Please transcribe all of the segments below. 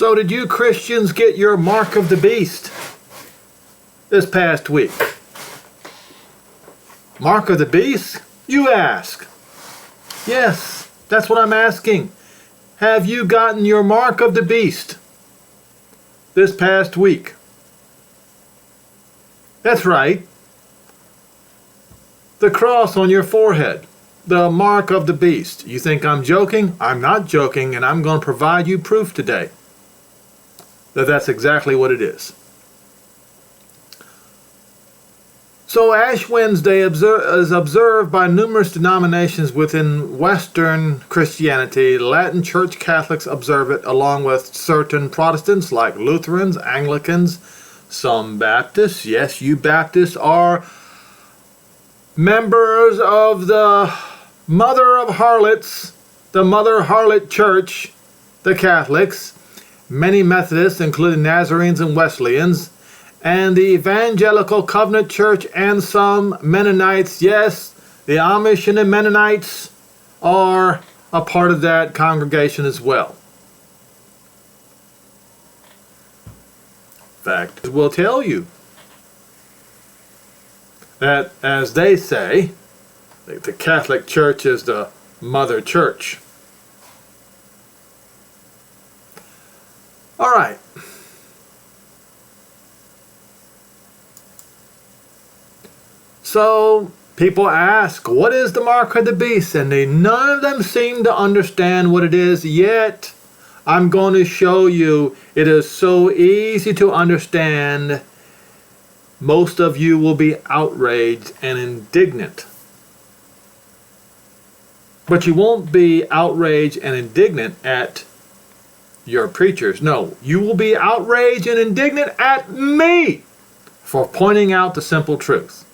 So did you Christians get your mark of the beast this past week? Mark of the beast, you ask? Yes, that's what I'm asking. Have you gotten your mark of the beast this past week? That's right. The cross on your forehead. The mark of the beast. You think I'm joking? I'm not joking, and I'm going to provide you proof today that that's exactly what it is. So Ash Wednesday is observed by numerous denominations within Western Christianity. Latin Church Catholics observe it along with certain Protestants like Lutherans, Anglicans, some Baptists. Yes, you Baptists are members of the Mother of Harlots, the Mother Harlot Church, the Catholics, many Methodists, including Nazarenes and Wesleyans, and the Evangelical Covenant Church, and some Mennonites. Yes, the Amish and the Mennonites are a part of that congregation as well. In fact, we'll tell you that, as they say, the Catholic Church is the Mother Church. All right. So people ask, what is the mark of the beast? And none of them seem to understand what it is yet. I'm going to show you. It is so easy to understand. Most of you will be outraged and indignant. But you won't be outraged and indignant at your preachers. No, you will be outraged and indignant at me for pointing out the simple truth.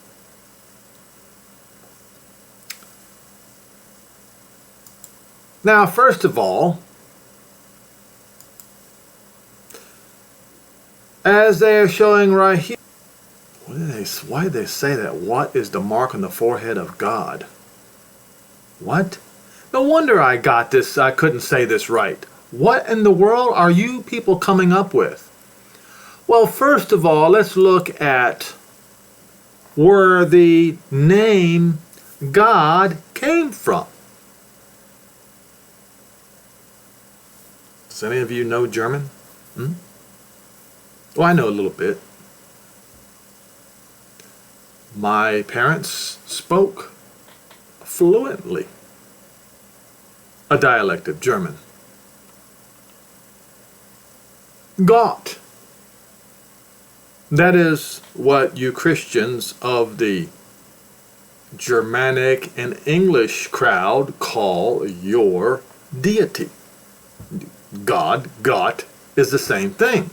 Now, first of all, as they are showing right here, why did they say that? What is the mark on the forehead of God? What? No wonder I got this. I couldn't say this right. What in the world are you people coming up with? Well, first of all, let's look at where the name God came from. Does any of you know German? Well, I know a little bit. My parents spoke fluently a dialect of German. Gaut. That is what you Christians of the Germanic and English crowd call your deity. God, Gaut, is the same thing.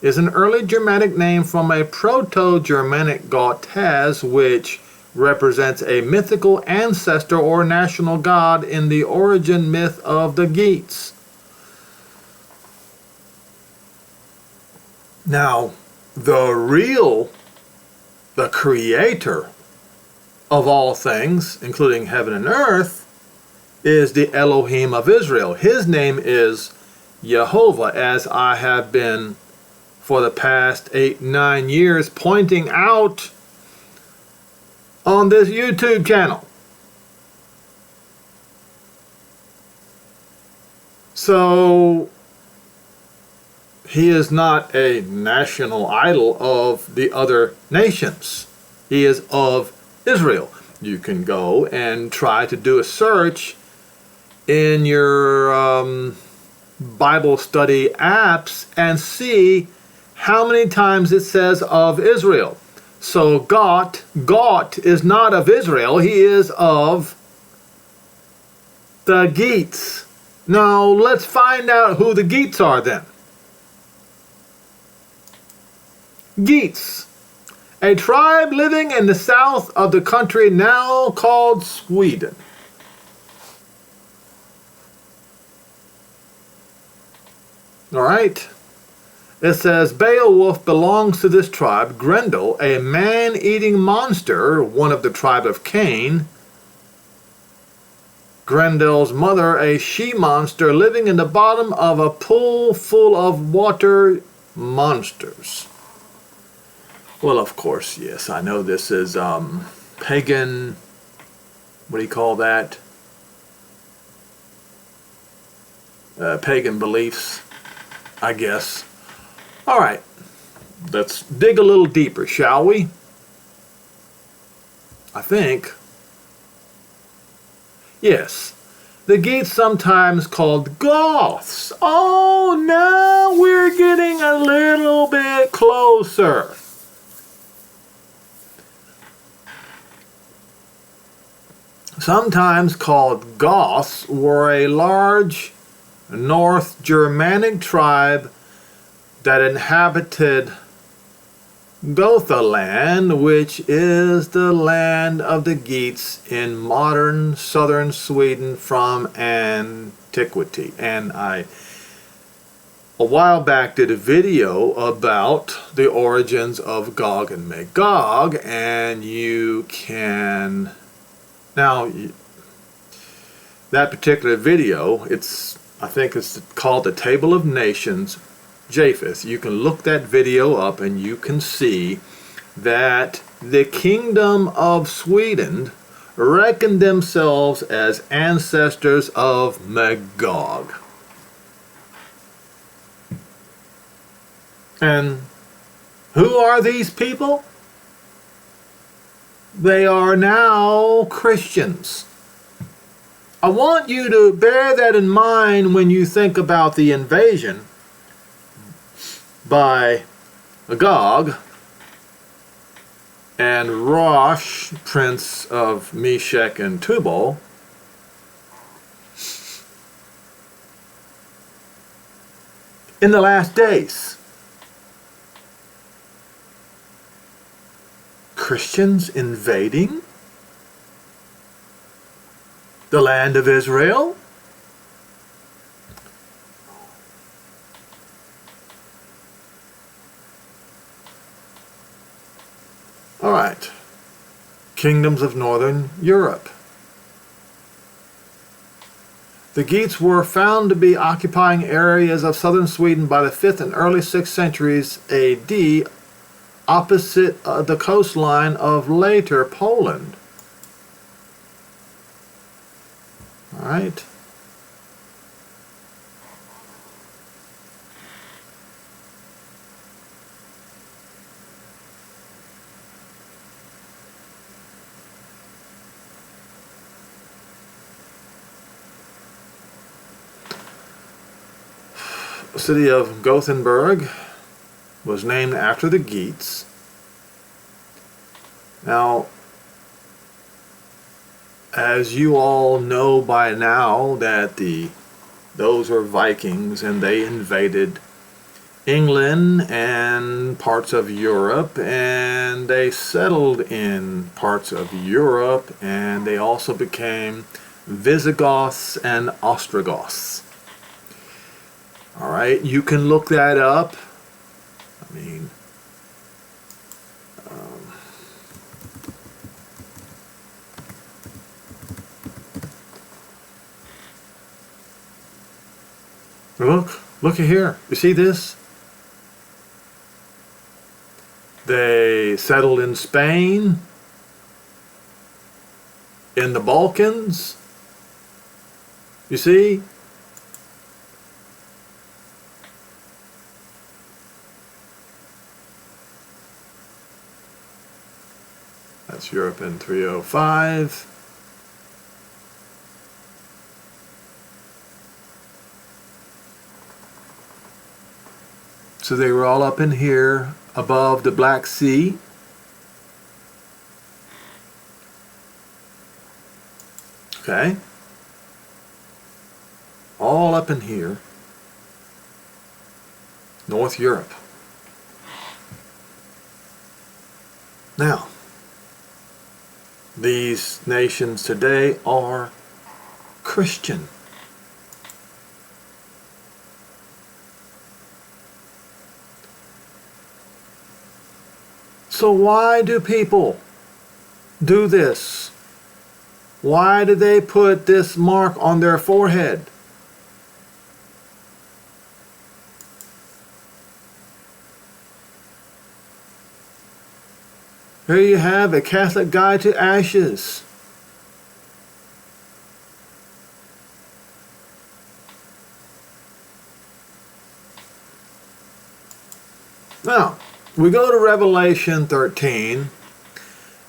Is an early Germanic name from a Proto-Germanic Gautaz, which represents a mythical ancestor or national god in the origin myth of the Goths. Now, the creator of all things, including heaven and earth, is the Elohim of Israel. His name is Yehovah, as I have been for the past 8-9 years pointing out on this YouTube channel. So he is not a national idol of the other nations. He is of Israel. You can go and try to do a search in your Bible study apps and see how many times it says of Israel. So Gaut is not of Israel. He is of the Goths. Now let's find out who the Goths are then. Goths, a tribe living in the south of the country now called Sweden. All right. It says Beowulf belongs to this tribe. Grendel, a man-eating monster, one of the tribe of Cain, Grendel's mother, a she-monster living in the bottom of a pool full of water monsters. Well, of course, yes, I know this is pagan, what do you call that? Pagan beliefs, I guess. All right, let's dig a little deeper, shall we? I think. Yes, the Gates, sometimes called Goths. Oh, now we're getting a little bit closer. Sometimes called Goths, were a large North Germanic tribe that inhabited Gothaland, which is the land of the Geats in modern southern Sweden from antiquity. And I, a while back, did a video about the origins of Gog and Magog, and you can, now, that particular video, I think it's called The Table of Nations, Japheth. You can look that video up and you can see that the kingdom of Sweden reckoned themselves as ancestors of Magog. And who are these people? They are now Christians. I want you to bear that in mind when you think about the invasion by Magog and Rosh, prince of Meshech and Tubal. In the last days, Christians invading the land of Israel? All right. Kingdoms of Northern Europe. The Geats were found to be occupying areas of southern Sweden by the 5th and early 6th centuries AD, opposite the coastline of later Poland. All right. The city of Gothenburg was named after the Geats. Now, as you all know by now, that those were Vikings and they invaded England and parts of Europe, and they settled in parts of Europe, and they also became Visigoths and Ostrogoths. All right, you can look that up. I mean, look at here. You see this? They settled in Spain, in the Balkans. You see? That's Europe in 305. So they were all up in here above the Black Sea. Okay. All up in here. North Europe. Now, these nations today are Christian. So why do people do this? Why did they put this mark on their forehead? Here you have a Catholic guide to ashes. Now, we go to Revelation 13,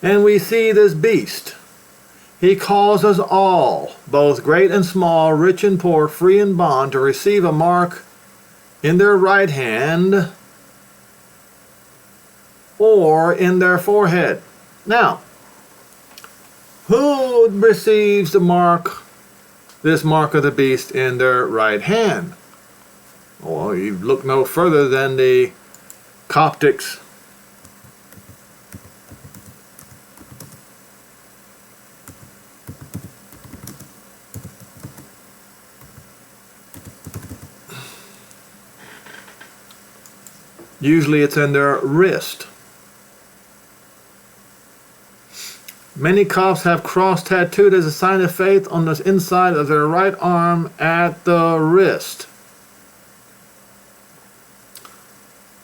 and we see this beast. He calls us all, both great and small, rich and poor, free and bond, to receive a mark in their right hand or in their forehead. Now, who receives the mark, this mark of the beast, in their right hand? Well, you look no further than the Coptics. Usually it's in their wrist. Many Copts have cross tattooed as a sign of faith on the inside of their right arm at the wrist.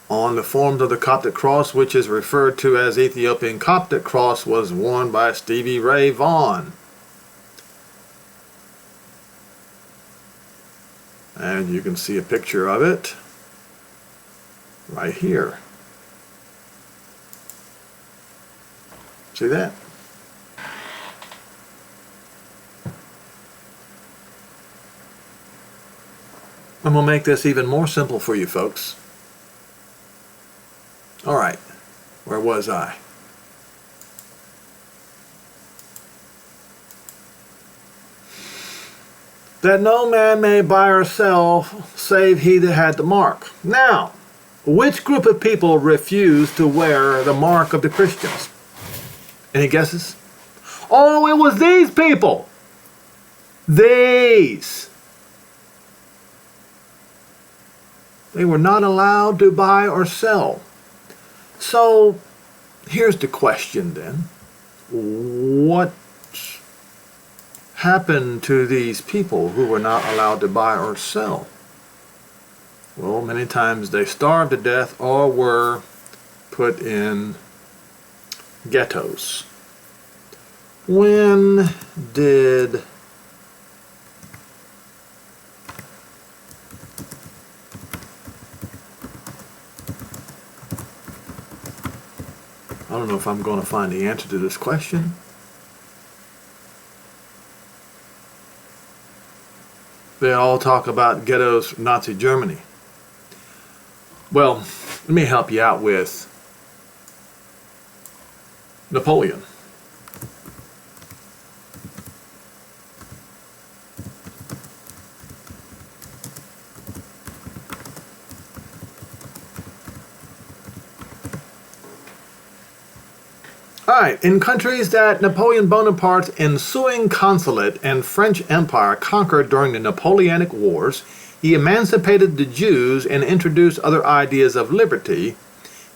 On the forms of the Coptic cross, which is referred to as Ethiopian Coptic cross, was worn by Stevie Ray Vaughan. And you can see a picture of it right here. See that? I'm going to make this even more simple for you folks. All right, where was I? That no man may buy or sell save he that had the mark. Now, which group of people refused to wear the mark of the Christians? Any guesses? Oh, it was these people. These. They were not allowed to buy or sell. So, here's the question then. What happened to these people who were not allowed to buy or sell? Well, many times they starved to death or were put in ghettos. When did I don't know if I'm going to find the answer to this question. They all talk about ghettos, Nazi Germany. Well, let me help you out with Napoleon. Alright, in countries that Napoleon Bonaparte's ensuing consulate and French Empire conquered during the Napoleonic Wars, he emancipated the Jews and introduced other ideas of liberty.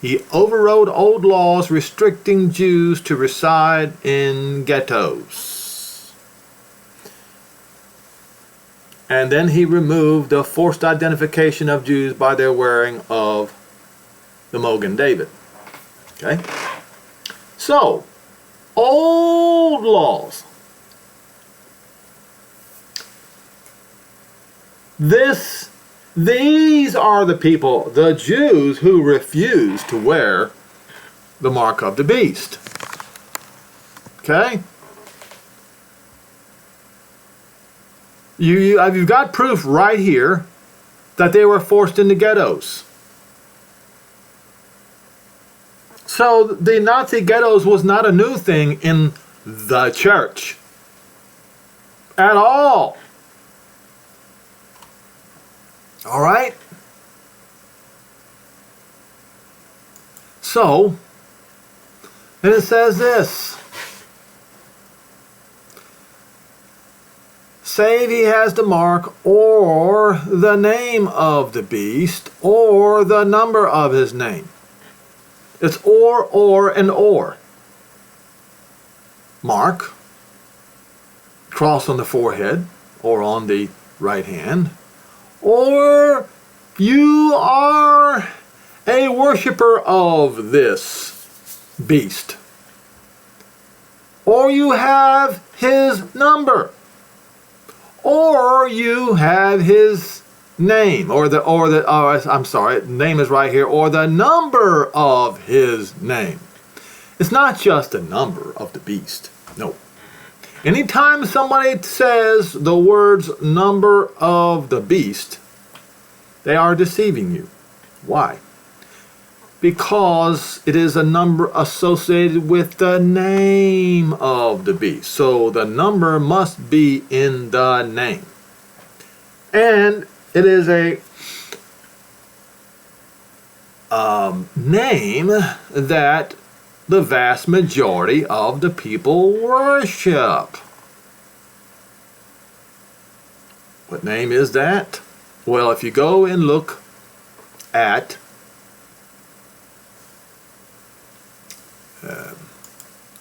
He overrode old laws restricting Jews to reside in ghettos. And then he removed the forced identification of Jews by their wearing of the Mogen David. Okay? So, old laws. These are the people, the Jews, who refuse to wear the mark of the beast. Okay? You've got proof right here that they were forced into ghettos. So the Nazi ghettos was not a new thing in the church at all. All right? So, and it says this. Save he has the mark, or the name of the beast, or the number of his name. It's or, and or. Mark, cross on the forehead or on the right hand, or you are a worshiper of this beast, or you have his number, or you have his name, name is right here, or the number of his name. It's not just the number of the beast. No. Anytime somebody says the words number of the beast, they are deceiving you. Why? Because it is a number associated with the name of the beast. So the number must be in the name. And it is a name that the vast majority of the people worship. What name is that? Well, if you go and look at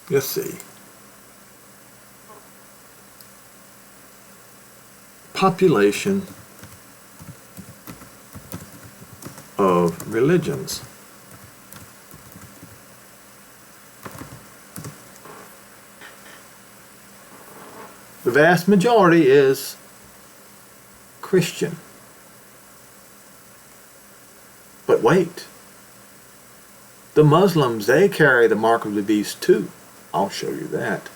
let's see, population of religions. The vast majority is Christian. But wait, the Muslims, they carry the mark of the beast too. I'll show you that.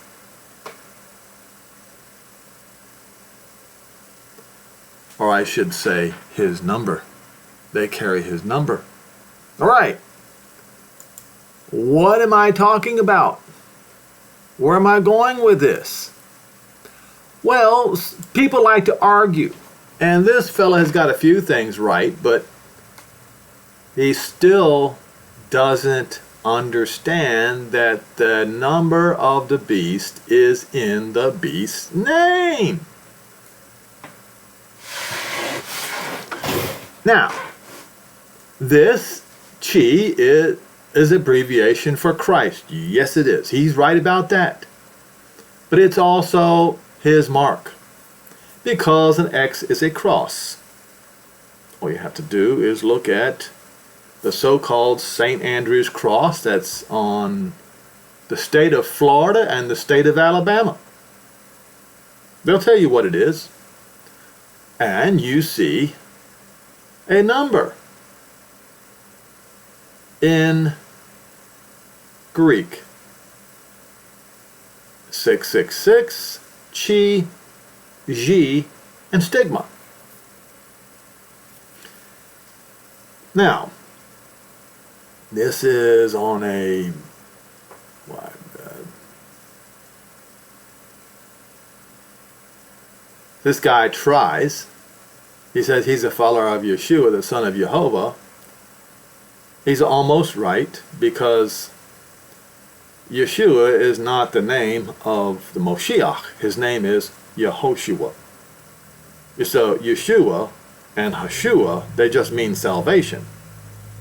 Or I should say, his number. They carry his number. All right. What am I talking about? Where am I going with this? Well, people like to argue. And this fella has got a few things right, but he still doesn't understand that the number of the beast is in the beast's name. Now, this chi is abbreviation for Christ. Yes, it is. He's right about that. But it's also his mark, because an X is a cross. All you have to do is look at the so-called St. Andrew's cross that's on the state of Florida and the state of Alabama. They'll tell you what it is. And you see a number in Greek. 666, chi, ji, and stigma. Now, this is on a this guy tries. He says he's a follower of Yeshua, the son of Yehovah. He's almost right, because Yeshua is not the name of the Moshiach. His name is Yehoshua. So Yeshua and Hashua, they just mean salvation.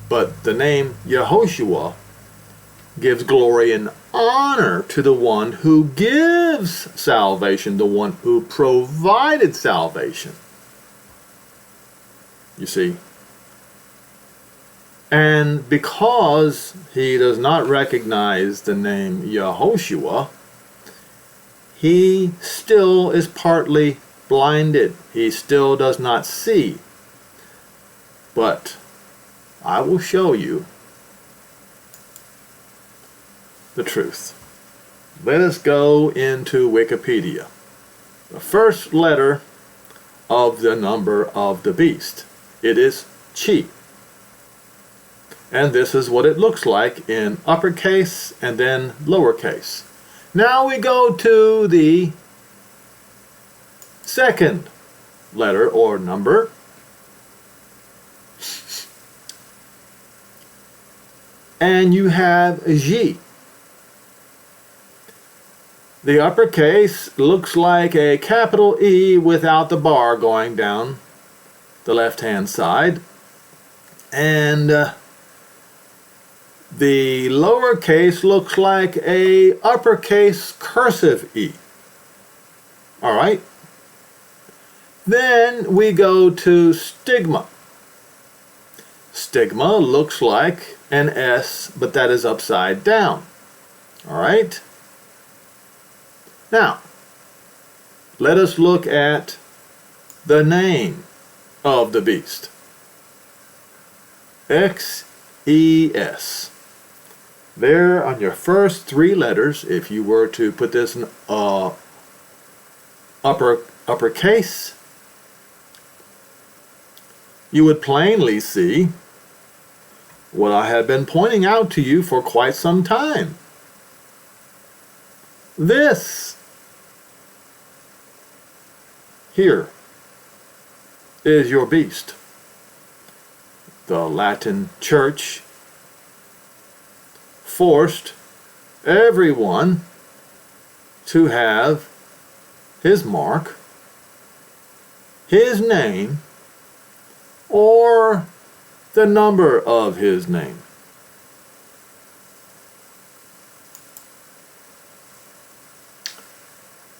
But the name Yehoshua gives glory and honor to the one who gives salvation, the one who provided salvation. You see? And because he does not recognize the name Yehoshua, he still is partly blinded. He still does not see. But I will show you the truth. Let us go into Wikipedia. The first letter of the number of the beast. It is chi. And this is what it looks like in uppercase and then lowercase. Now we go to the second letter or number. And you have G. The uppercase looks like a capital E without the bar going down the left-hand side. And the lowercase looks like a uppercase cursive E. All right. Then we go to stigma. Stigma looks like an S, but that is upside down. All right. Now, let us look at the name of the beast. XES. There on your first three letters, if you were to put this in uppercase, you would plainly see what I have been pointing out to you for quite some time. This here is your beast. The Latin Church forced everyone to have his mark, his name, or the number of his name.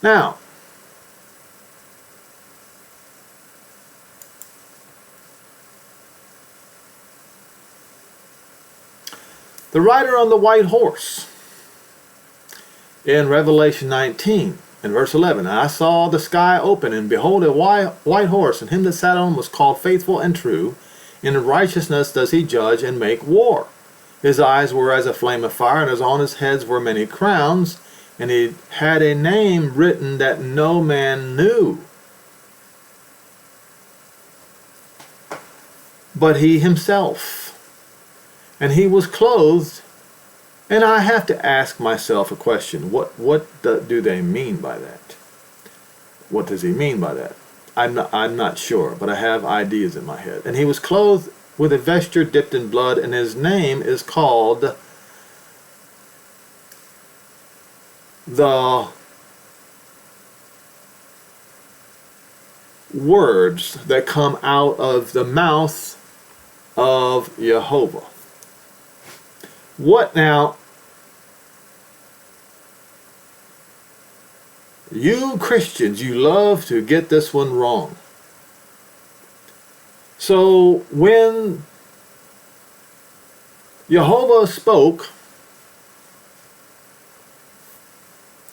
Now, the rider on the white horse in Revelation 19 in verse 11, I saw the sky open, and behold, a white horse, and him that sat on was called Faithful and True. In righteousness does he judge and make war. His eyes were as a flame of fire, and as on his heads were many crowns, and he had a name written that no man knew, but he himself. And he was clothed, and I have to ask myself a question. What do they mean by that? What does he mean by that? I'm not sure, but I have ideas in my head. And he was clothed with a vesture dipped in blood, and his name is called the words that come out of the mouth of Yehovah. What now? You Christians, you love to get this one wrong. So when Yehovah spoke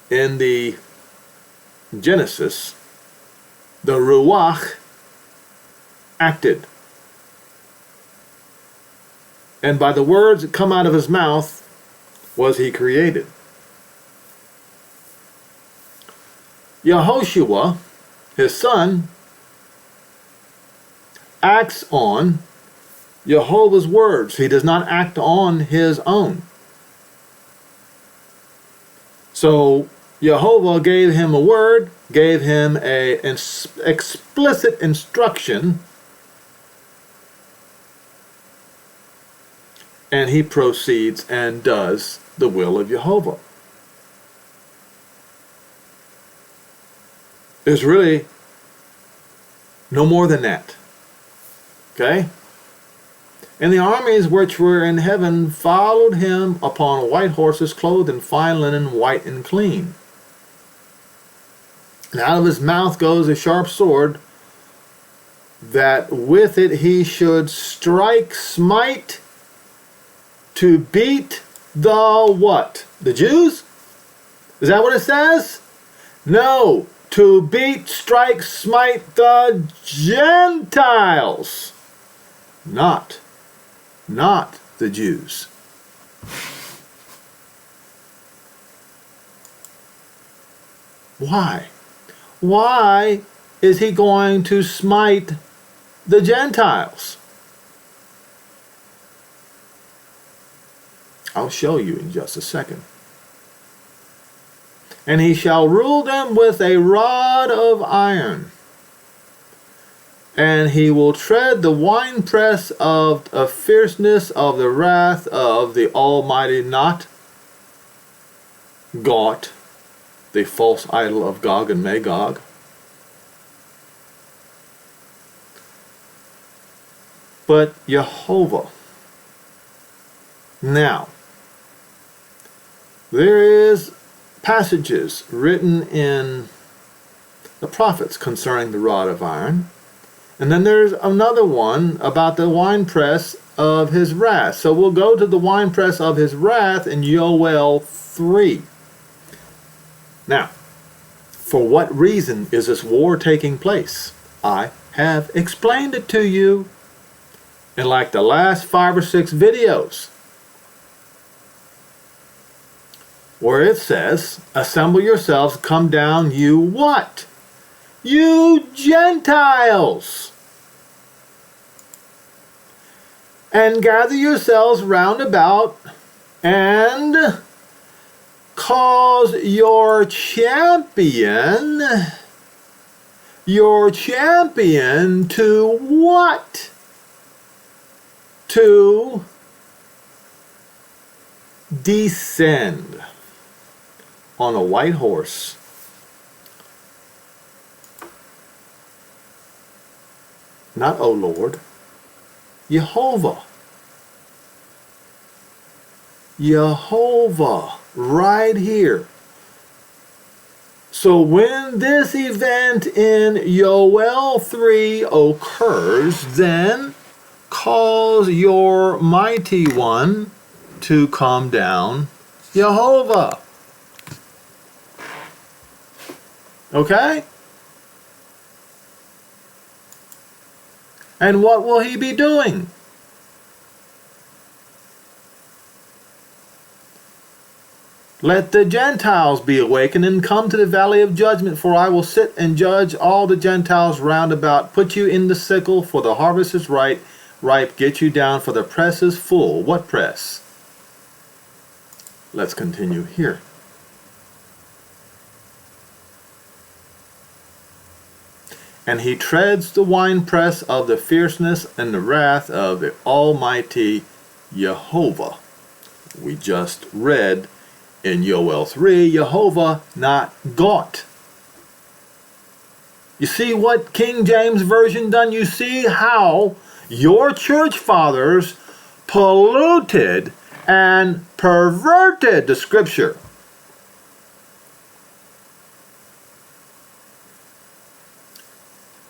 in the Genesis, the Ruach acted. And by the words that come out of his mouth was he created. Yehoshua, his son, acts on Jehovah's words. He does not act on his own. So Yehovah gave him a word, gave him an explicit instruction, and he proceeds and does the will of Yehovah. There's really no more than that. Okay? And the armies which were in heaven followed him upon white horses, clothed in fine linen, white and clean. And out of his mouth goes a sharp sword, that with it he should strike, smite, to beat the what? The Jews? Is that what it says? No. To beat, strike, smite the Gentiles. Not the Jews. Why? Why is he going to smite the Gentiles? I'll show you in just a second. And he shall rule them with a rod of iron, and he will tread the winepress of a fierceness of the wrath of the Almighty, not Gaut, the false idol of Gog and Magog. But Yehovah. Now, there is passages written in the prophets concerning the rod of iron. And then there's another one about the winepress of his wrath. So we'll go to the winepress of his wrath in Yoel 3. Now, for what reason is this war taking place? I have explained it to you in like the last 5 or 6 videos, where it says, assemble yourselves, come down, you what? You Gentiles! And gather yourselves round about, and cause your champion to what? To descend on a white horse, not O Lord, Yehovah. Yehovah, right here. So when this event in Yoel 3 occurs, then cause your mighty one to come down, Yehovah. Okay? And what will he be doing? Let the Gentiles be awakened and come to the valley of judgment, for I will sit and judge all the Gentiles round about. Put you in the sickle, for the harvest is ripe. Get you down, for the press is full. What press? Let's continue here. And he treads the winepress of the fierceness and the wrath of the Almighty Yehovah. We just read in Yoel 3, Yehovah, not Gaut. You see what King James Version done? You see how your church fathers polluted and perverted the scripture.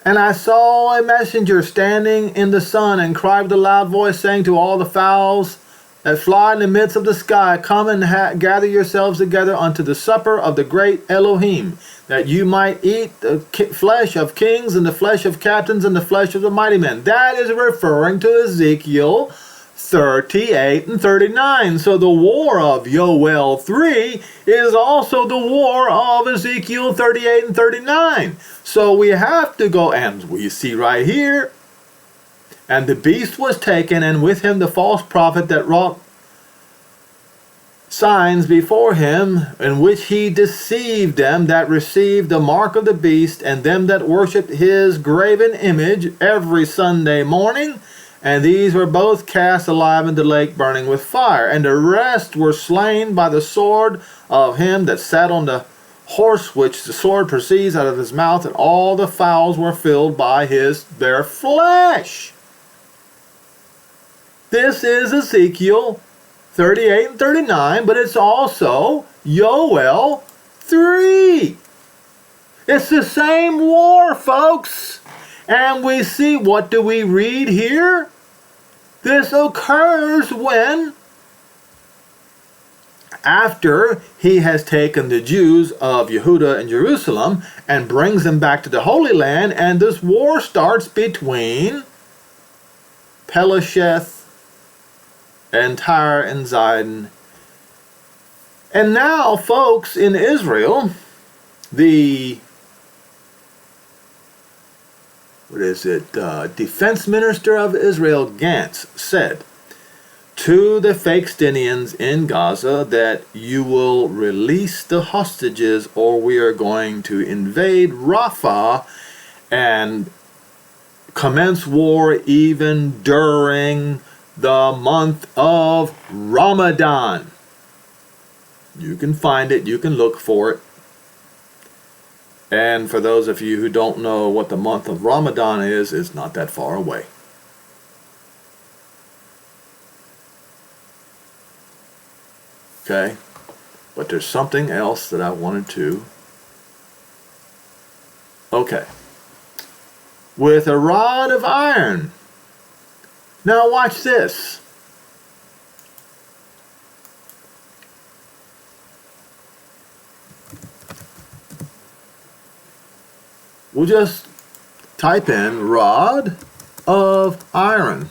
And I saw a messenger standing in the sun and cried with a loud voice, saying to all the fowls that fly in the midst of the sky, come and gather yourselves together unto the supper of the great Elohim, that you might eat the flesh of kings and the flesh of captains and the flesh of the mighty men. That is referring to Ezekiel 38 and 39. So the war of Yoel 3 is also the war of Ezekiel 38 and 39. So we have to go, and we see right here, and the beast was taken, and with him the false prophet that wrought signs before him, in which he deceived them that received the mark of the beast, and them that worshipped his graven image every Sunday morning. And these were both cast alive into the lake burning with fire. And the rest were slain by the sword of him that sat on the horse, which the sword proceeds out of his mouth, and all the fowls were filled by their flesh. This is Ezekiel 38 and 39, but it's also Yoel 3. It's the same war, folks. And we see, what do we read here? This occurs when, after he has taken the Jews of Yehuda and Jerusalem and brings them back to the Holy Land, and this war starts between Pelasheth and Tyre and Zidon. And now, folks, in Israel, the defense minister of Israel, Gantz, said to the Palestinians in Gaza that you will release the hostages or we are going to invade Rafah and commence war even during the month of Ramadan. You can find it, you can look for it. And for those of you who don't know what the month of Ramadan is, it's not that far away. Okay? But there's something else that I wanted to Okay. With a rod of iron. Now watch this. We'll just type in rod of iron.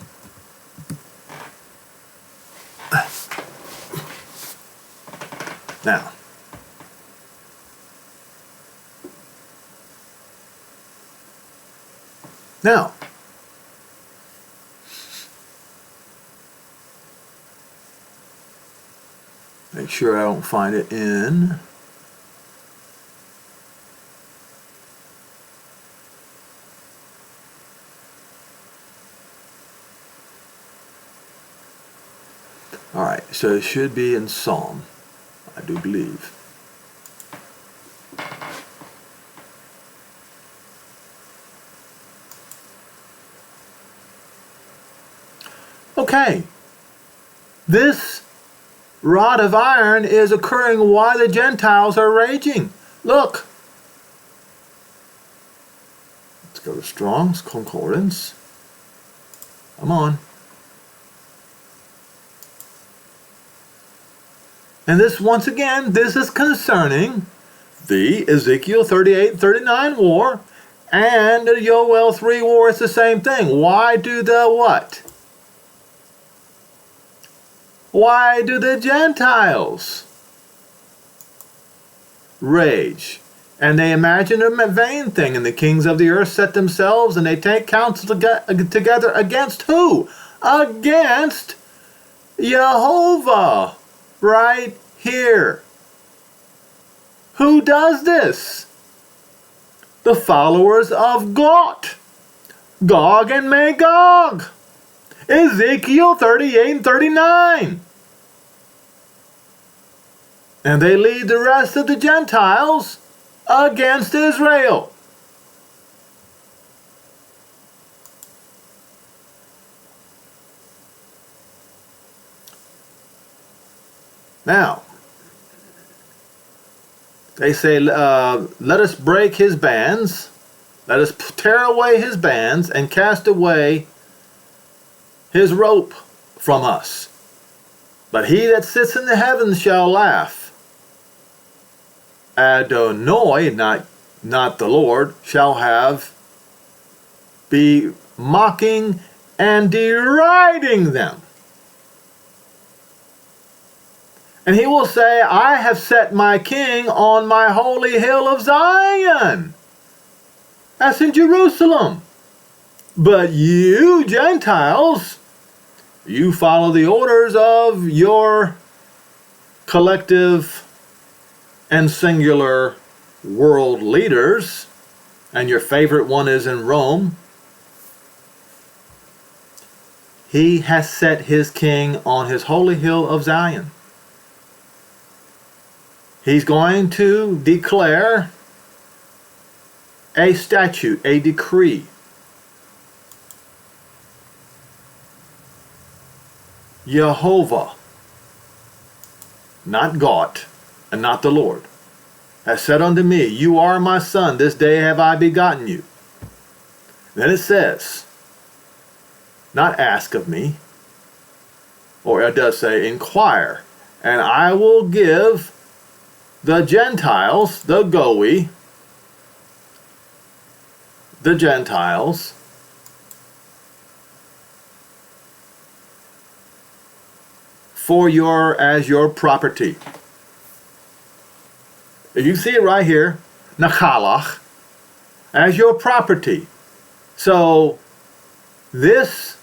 Now, make sure I don't find it in. All right, so it should be in Psalm, I do believe. Okay, this rod of iron is occurring while the Gentiles are raging. Look. Let's go to Strong's Concordance. Come on. And this, once again, this is concerning the Ezekiel 38-39 war and the Joel 3 war. It's the same thing. Why do the what? Why do the Gentiles rage? And they imagine a vain thing, and the kings of the earth set themselves, and they take counsel together against who? Against Yehovah. Right here. Who does this? The followers of Gaut, Gog and Magog. Ezekiel 38 and 39. And they lead the rest of the Gentiles against Israel. Now, they say, let us break his bands, let us tear away his bands and cast away his rope from us. But he that sits in the heavens shall laugh. Adonai, not the Lord, shall be mocking and deriding them. And he will say, I have set my king on my holy hill of Zion. That's in Jerusalem. But you, Gentiles, you follow the orders of your collective and singular world leaders, and your favorite one is in Rome. He has set his king on his holy hill of Zion. He's going to declare a statute, a decree. Yehovah, not Gaut, and not the Lord, has said unto me, you are my son, this day have I begotten you. Then it says, not ask of me, or it does say inquire, and I will give the Gentiles, the Goi, the Gentiles, as your property. You see it right here, Nachalach, as your property. So this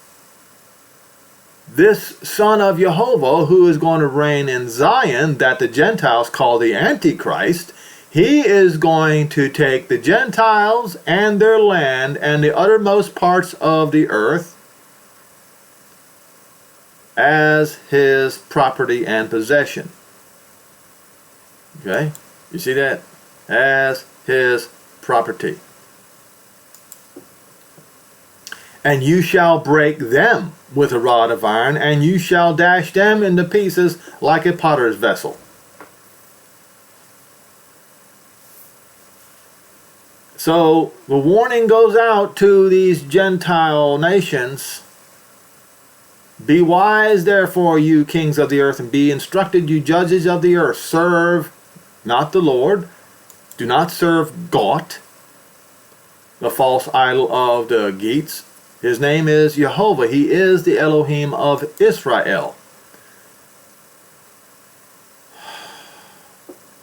son of Yehovah, who is going to reign in Zion, that the Gentiles call the Antichrist, he is going to take the Gentiles and their land and the uttermost parts of the earth as his property and possession. Okay? You see that? As his property. And you shall break them with a rod of iron, and you shall dash them into pieces like a potter's vessel. So the warning goes out to these Gentile nations. Be wise, therefore, you kings of the earth, and be instructed, you judges of the earth. Serve not the Lord. Do not serve Gaut, the false idol of the Goths. His name is Yehovah. He is the Elohim of Israel.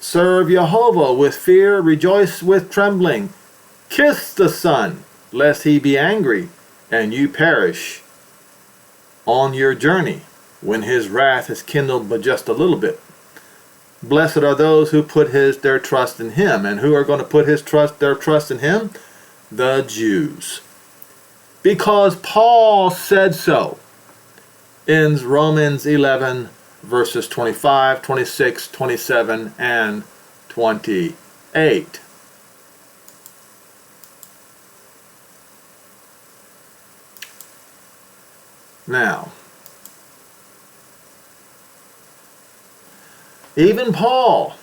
Serve Yehovah with fear, rejoice with trembling. Kiss the Son, lest he be angry, and you perish on your journey, when his wrath is kindled but just a little bit. Blessed are those who put their trust in him. And who are going to put their trust in him? The Jews. Because Paul said so in Romans 11, verses 25, 26, 27, and 28. Now, even Paul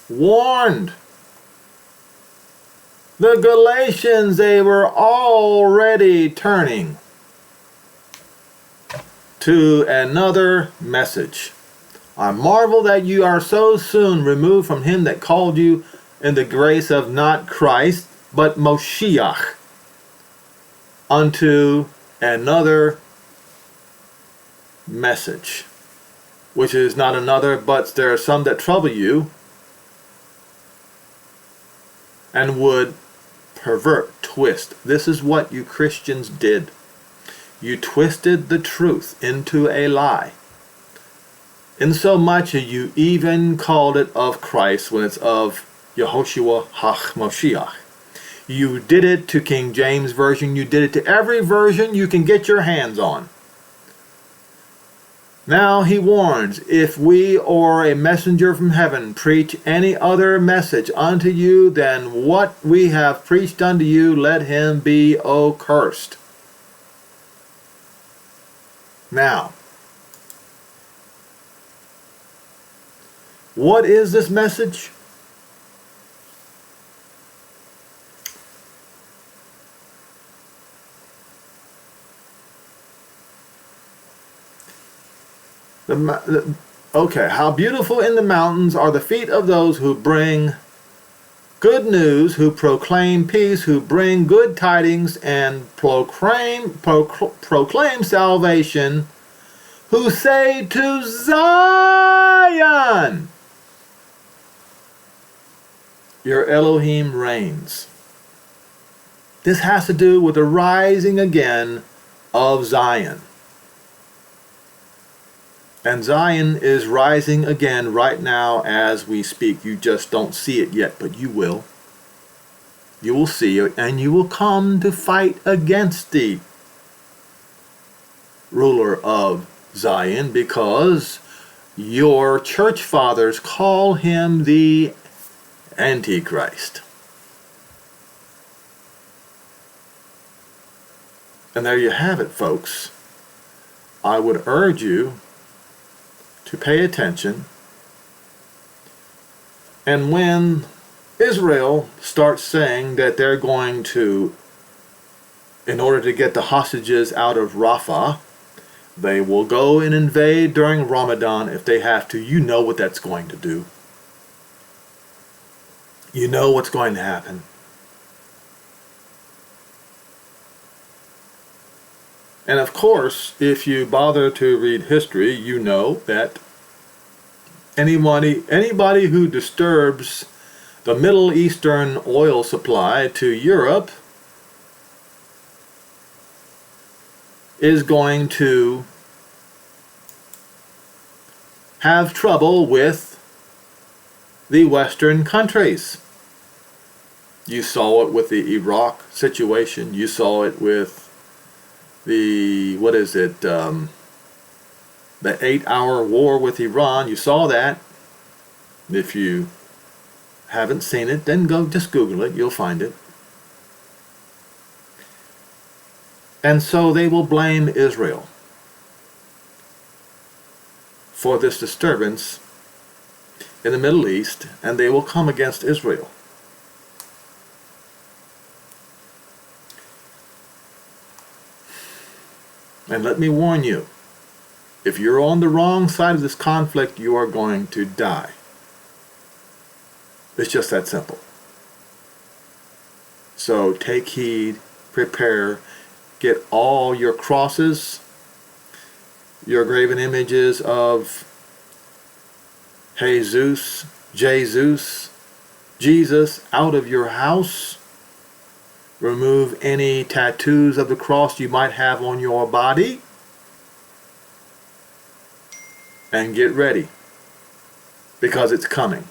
warned the Galatians. They were already turning to another message. I marvel that you are so soon removed from him that called you in the grace of not Christ, but Moshiach, unto another message, which is not another, but there are some that trouble you and would pervert, twist. This is what you Christians did. You twisted the truth into a lie, insomuch as you even called it of Christ when it's of Yehoshua Moshiach. You did it to King James Version. You did it to every version you can get your hands on. Now he warns, if we or a messenger from heaven preach any other message unto you than what we have preached unto you, let him be accursed. Now, what is this message? Okay, how beautiful in the mountains are the feet of those who bring good news, who proclaim peace, who bring good tidings and proclaim salvation, who say to Zion, your Elohim reigns. This has to do with the rising again of Zion. And Zion is rising again right now as we speak. You just don't see it yet, but you will. You will see it, and you will come to fight against the ruler of Zion, because your church fathers call him the Antichrist. And there you have it, folks. I would urge you to pay attention. And when Israel starts saying that they're going to, in order to get the hostages out of Rafah, they will go and invade during Ramadan if they have to. You know what that's going to do. You know what's going to happen. And of course, if you bother to read history, you know that anybody who disturbs the Middle Eastern oil supply to Europe is going to have trouble with the Western countries. You saw it with the Iraq situation. You saw it with the, the 8-hour war with Iran. You saw that. If you haven't seen it, then just Google it. You'll find it. And so they will blame Israel for this disturbance in the Middle East, and they will come against Israel. And let me warn you, if you're on the wrong side of this conflict, you are going to die. It's just that simple. So take heed, prepare, get all your crosses, your graven images of Jesus out of your house. Remove any tattoos of the cross you might have on your body. And get ready, because it's coming.